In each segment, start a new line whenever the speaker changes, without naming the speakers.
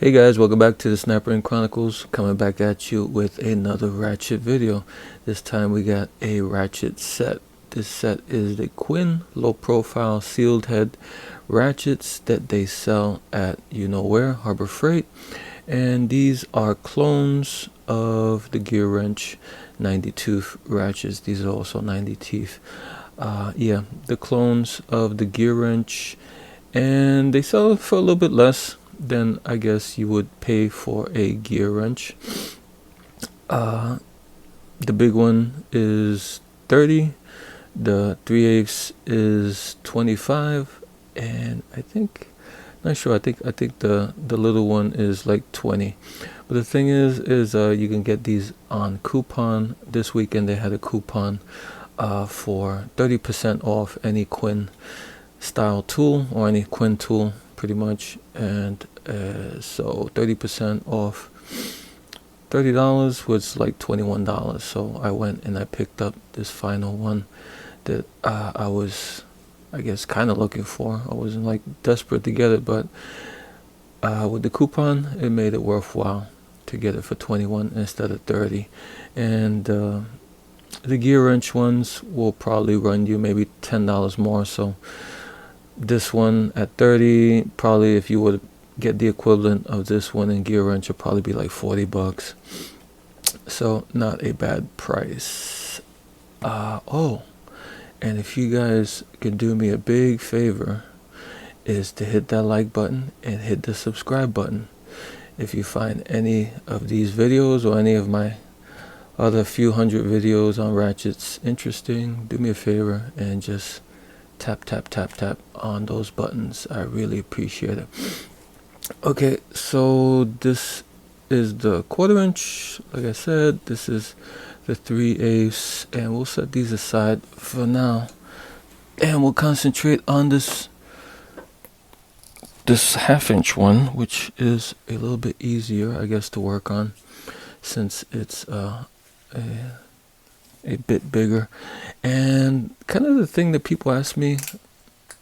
Hey guys, welcome back to the Sniper and Chronicles, coming back at you with another Ratchet video. This time we got a Ratchet set. This set is the Quinn low profile sealed head ratchets that they sell at you know where, Harbor Freight. And these are clones of the Gear Wrench 90 tooth ratchets. These are also 90 teeth. Yeah, the clones of the Gear Wrench, and they sell for a little bit less than I guess you would pay for a gear wrench. The big one is 30, the 3/8 is 25, and I think, not sure, I think the little one is like 20. But the thing is you can get these on coupon. This weekend they had a coupon for 30% off any Quinn style tool or any Quinn tool pretty much. And so 30% off $30 was like $21. So I went and I picked up this final one that I was, I guess, kind of looking for. I wasn't like desperate to get it, but with the coupon it made it worthwhile to get it for 21 instead of 30. And the gear wrench ones will probably run you maybe $10 more. So this one at 30, probably if you would get the equivalent of this one in gear wrench, would probably be like 40 bucks. So not a bad price. Oh, and if you guys could do me a big favor, is to hit that like button and hit the subscribe button. If you find any of these videos or any of my other few hundred videos on ratchets interesting, do me a favor and just tap on those buttons. I really appreciate it. Okay, so this is the 1/4 inch. Like I said, this is the 3/8, and we'll set these aside for now, and we'll concentrate on this 1/2 inch one, which is a little bit easier, I guess, to work on since it's a bit bigger. And kind of the thing that people ask me,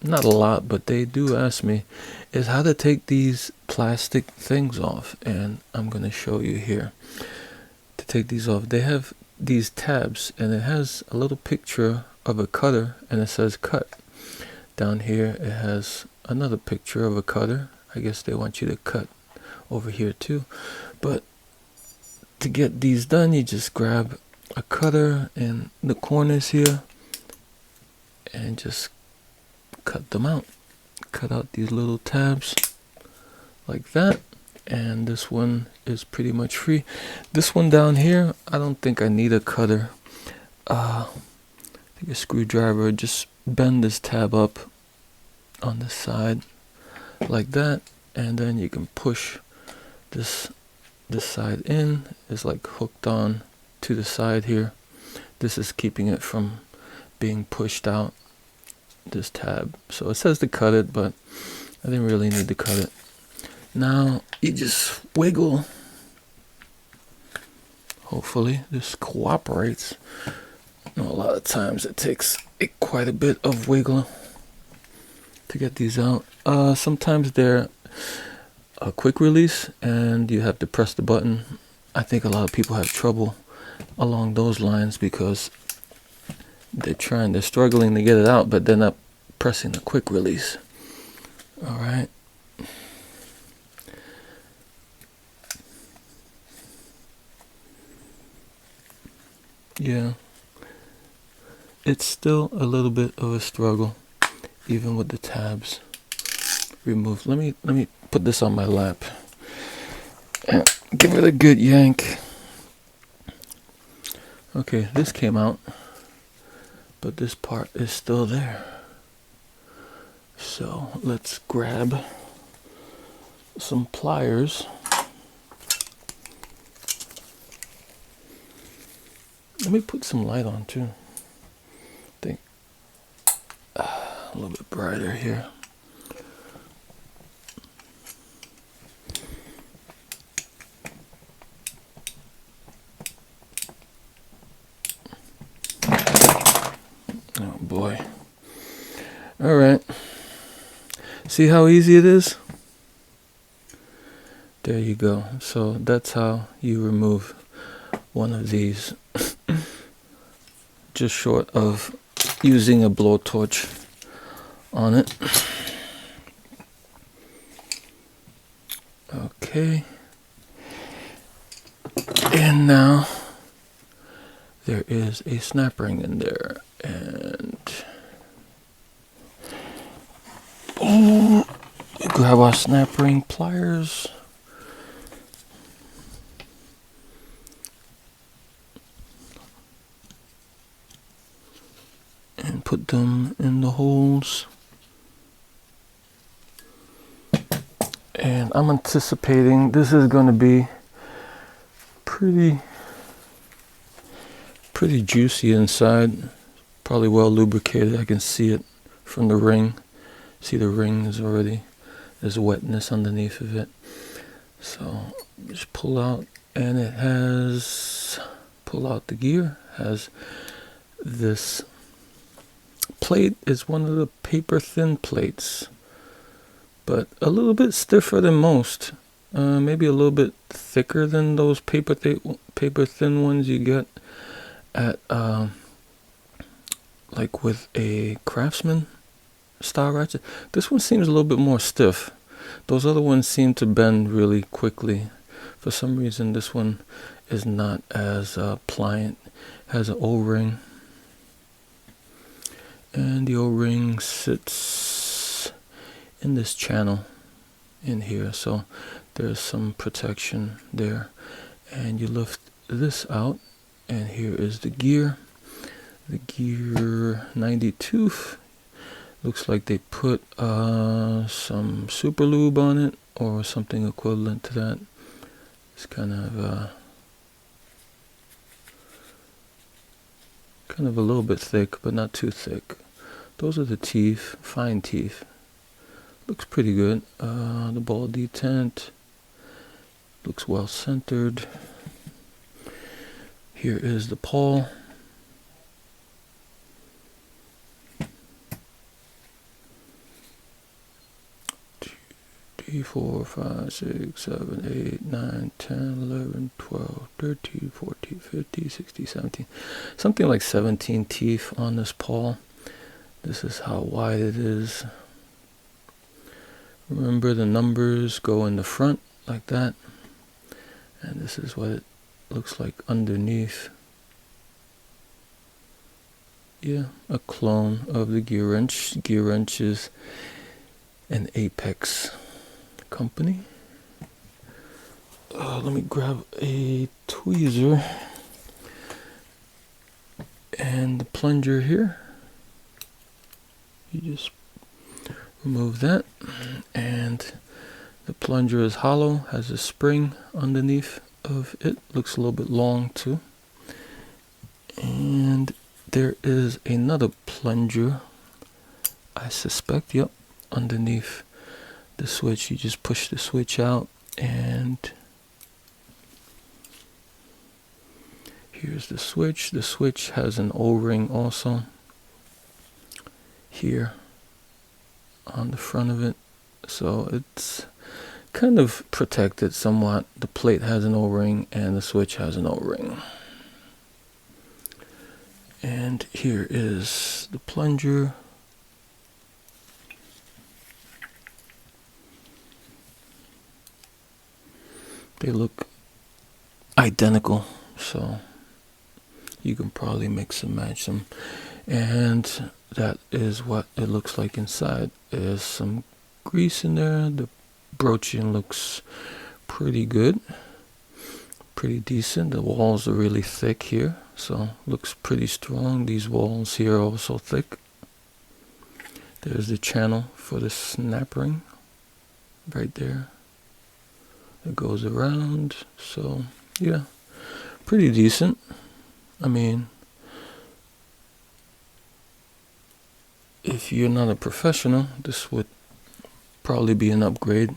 not a lot, but they do ask me, is how to take these plastic things off. And I'm going to show you here. To take these off, they have these tabs, and it has a little picture of a cutter, and it says cut. Down here it has another picture of a cutter. I guess they want you to cut over here too. But to get these done, you just grab a cutter in the corners here and just cut them out. Cut out these little tabs like that, and this one is pretty much free. This one down here, I don't think I need a cutter. I think a screwdriver. Just bend this tab up on the side like that, and then you can push this side in. It's like hooked on to the side here. This is keeping it from being pushed out, this tab. So it says to cut it, but I didn't really need to cut it. Now you just wiggle. Hopefully this cooperates. You know, a lot of times it takes quite a bit of wiggle to get these out. Sometimes they're a quick release and you have to press the button. I think a lot of people have trouble along those lines because they're struggling to get it out, but they're not pressing the quick release. All right. Yeah, it's still a little bit of a struggle, even with the tabs removed. Let me put this on my lap and give it a good yank. Okay, this came out, but this part is still there. So let's grab some pliers. Let me put some light on too. I think a little bit brighter here. Oh boy. All right. See how easy it is? There you go. So that's how you remove one of these. Just short of using a blowtorch on it. Okay. And now there is a snap ring in there, and grab our snap ring pliers. And put them in the holes. And I'm anticipating this is going to be pretty juicy inside. Probably well lubricated. I can see it from the ring. See, the ring is already, there's wetness underneath of it. So just pull out, and it has, pull out the gear, has this plate. Is one of the paper thin plates, but a little bit stiffer than most. Maybe a little bit thicker than those paper thin ones you get at like with a Craftsman style ratchet. This one seems a little bit more stiff. Those other ones seem to bend really quickly. For some reason this one is not as pliant. Has an O-ring, and the O-ring sits in this channel in here, so there's some protection there. And you lift this out, and here is the gear. The gear 92. Looks like they put some super lube on it, or something equivalent to that. It's kind of a little bit thick, but not too thick. Those are the teeth, fine teeth. Looks pretty good. The ball detent looks well centered. Here is the pawl. 3, 4, 5, 6, 7, 8, 9, 10, 11, 12, 13, 14, 15, 16, 17. Something like 17 teeth on this pawl. This is how wide it is. Remember, the numbers go in the front like that. And this is what it looks like underneath. Yeah, a clone of the gear wrench. Gear wrench is an Apex company. Let me grab a tweezer and the plunger here. You just remove that, and the plunger is hollow, has a spring underneath of it. Looks a little bit long too. And there is another plunger, I suspect, yep, underneath the switch. You just push the switch out, and here's the switch. The switch has an O-ring also here on the front of it, so it's kind of protected somewhat. The plate has an O-ring and the switch has an O-ring. And here is the plunger. They look identical, so you can probably mix and match them. And that is what it looks like inside. There's some grease in there. The broaching looks pretty good, pretty decent. The walls are really thick here, so looks pretty strong. These walls here are also thick. There's the channel for the snap ring right there. It goes around, so yeah, pretty decent. I mean, if you're not a professional, this would probably be an upgrade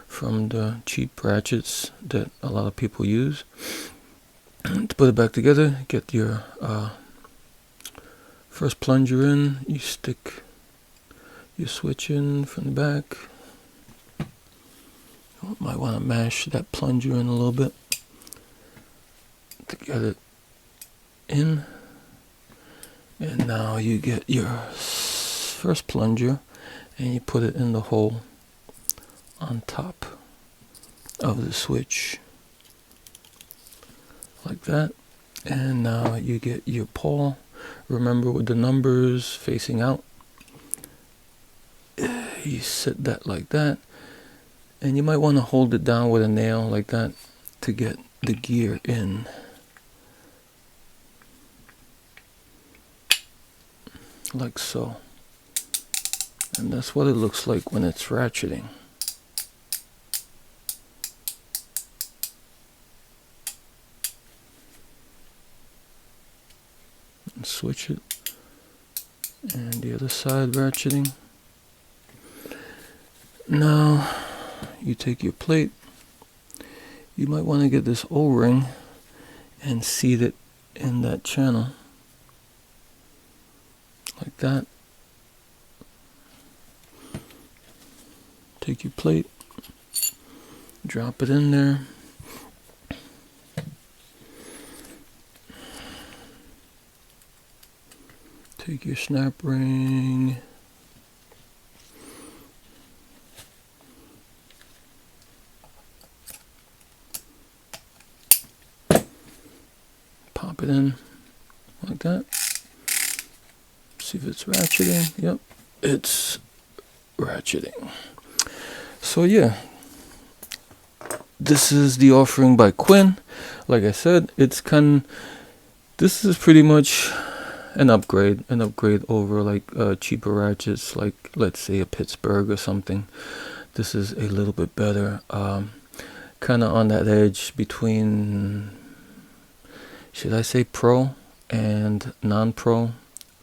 from the cheap ratchets that a lot of people use. To put it back together, get your first plunger in, you stick your switch in from the back, Might want to mash that plunger in a little bit to get it in. And now you get your first plunger and you put it in the hole on top of the switch like that. And now you get your pawl, remember, with the numbers facing out. You set that like that, and you might want to hold it down with a nail like that to get the gear in. Like so. And that's what it looks like when it's ratcheting. And switch it. And the other side ratcheting. Now you take your plate. You might want to get this O-ring and seat it in that channel. Like that. Take your plate, drop it in there. Take your snap ring. Pop it in like that. See if it's ratcheting. Yep, it's ratcheting. So yeah, this is the offering by Quinn. Like I said, this is pretty much an upgrade over like cheaper ratchets, like let's say a Pittsburgh or something. This is a little bit better, kind of on that edge between, should I say pro and non-pro,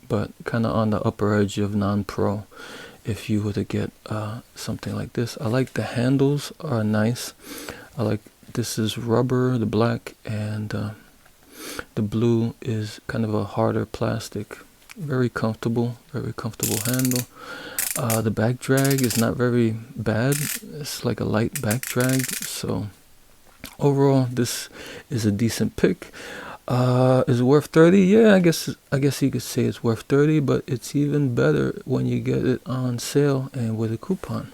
but kind of on the upper edge of non-pro. If you were to get something like this, I like the handles are nice. I like, this is rubber, the black, and the blue is kind of a harder plastic. Very comfortable handle. The back drag is not very bad. It's like a light back drag. So overall, this is a decent pick. Is it worth 30? Yeah, I guess you could say it's worth 30, but it's even better when you get it on sale and with a coupon.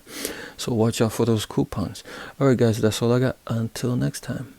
So watch out for those coupons. Alright guys, that's all I got. Until next time.